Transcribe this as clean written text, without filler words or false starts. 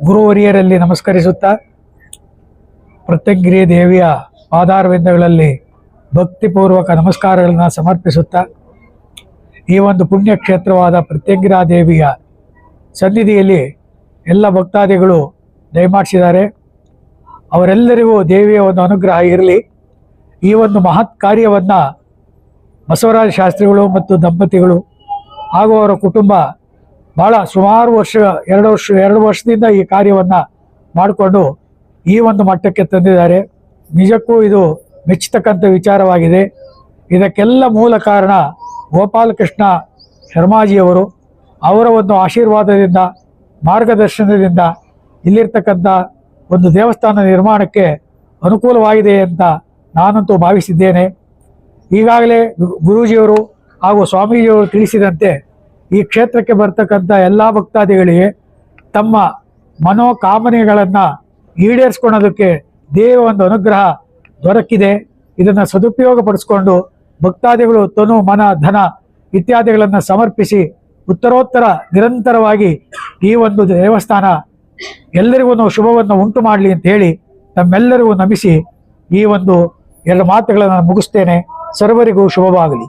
ಗುರುವರಿಯರಲ್ಲಿ ನಮಸ್ಕರಿಸುತ್ತಾ ಪ್ರತ್ಯಂಗಿರಿ ದೇವಿಯ ಪಾದಾರವಿಂದಗಳಲ್ಲಿ ಭಕ್ತಿಪೂರ್ವಕ ನಮಸ್ಕಾರಗಳನ್ನು ಸಮರ್ಪಿಸುತ್ತಾ ಈ ಒಂದು ಪುಣ್ಯಕ್ಷೇತ್ರವಾದ ಪ್ರತ್ಯಂಗಿರಾ ದೇವಿಯ ಸನ್ನಿಧಿಯಲ್ಲಿ ಎಲ್ಲ ಭಕ್ತಾದಿಗಳು ದಯಮಾಡಿಸಿದ್ದಾರೆ. ಅವರೆಲ್ಲರಿಗೂ ದೇವಿಯ ಒಂದು ಅನುಗ್ರಹ ಇರಲಿ. ಈ ಒಂದು ಮಹತ್ ಕಾರ್ಯವನ್ನು ಬಸವರಾಜ ಶಾಸ್ತ್ರಿಗಳು ಮತ್ತು ದಂಪತಿಗಳು ಹಾಗೂ ಅವರ ಕುಟುಂಬ ಭಾಳ ಸುಮಾರು ಎರಡು ವರ್ಷದಿಂದ ಈ ಕಾರ್ಯವನ್ನು ಮಾಡಿಕೊಂಡು ಈ ಒಂದು ಮಟ್ಟಕ್ಕೆ ತಂದಿದ್ದಾರೆ. ನಿಜಕ್ಕೂ ಇದು ಮೆಚ್ಚತಕ್ಕಂಥ ವಿಚಾರವಾಗಿದೆ. ಇದಕ್ಕೆಲ್ಲ ಮೂಲ ಕಾರಣ ಗೋಪಾಲಕೃಷ್ಣ ಶರ್ಮಾಜಿಯವರು. ಅವರ ಒಂದು ಆಶೀರ್ವಾದದಿಂದ ಮಾರ್ಗದರ್ಶನದಿಂದ ಇಲ್ಲಿರ್ತಕ್ಕಂಥ ಒಂದು ದೇವಸ್ಥಾನ ನಿರ್ಮಾಣಕ್ಕೆ ಅನುಕೂಲವಾಗಿದೆ ಅಂತ ನಾನಂತೂ ಭಾವಿಸಿದ್ದೇನೆ. ಈಗಾಗಲೇ ಗುರೂಜಿಯವರು ಹಾಗೂ ಸ್ವಾಮೀಜಿಯವರು ತಿಳಿಸಿದಂತೆ ಈ ಕ್ಷೇತ್ರಕ್ಕೆ ಬರ್ತಕ್ಕಂಥ ಎಲ್ಲ ಭಕ್ತಾದಿಗಳಿಗೆ ತಮ್ಮ ಮನೋಕಾಮನೆಗಳನ್ನು ಈಡೇರಿಸ್ಕೊಳ್ಳೋದಕ್ಕೆ ದೇವ ಒಂದು ಅನುಗ್ರಹ ದೊರಕಿದೆ. ಇದನ್ನು ಸದುಪಯೋಗಪಡಿಸ್ಕೊಂಡು ಭಕ್ತಾದಿಗಳು ತನು ಮನ ಧನ ಇತ್ಯಾದಿಗಳನ್ನು ಸಮರ್ಪಿಸಿ ಉತ್ತರೋತ್ತರ ನಿರಂತರವಾಗಿ ಈ ಒಂದು ದೇವಸ್ಥಾನ ಎಲ್ಲರಿಗೂ ಶುಭವನ್ನು ಉಂಟು ಮಾಡಲಿ ಅಂತ ಹೇಳಿ ತಮ್ಮೆಲ್ಲರಿಗೂ ನಮಿಸಿ ಈ ಒಂದು ಎರಡು ಮಾತುಗಳನ್ನು ಮುಗಿಸ್ತೇನೆ. ಸರ್ವರಿಗೂ ಶುಭವಾಗಲಿ.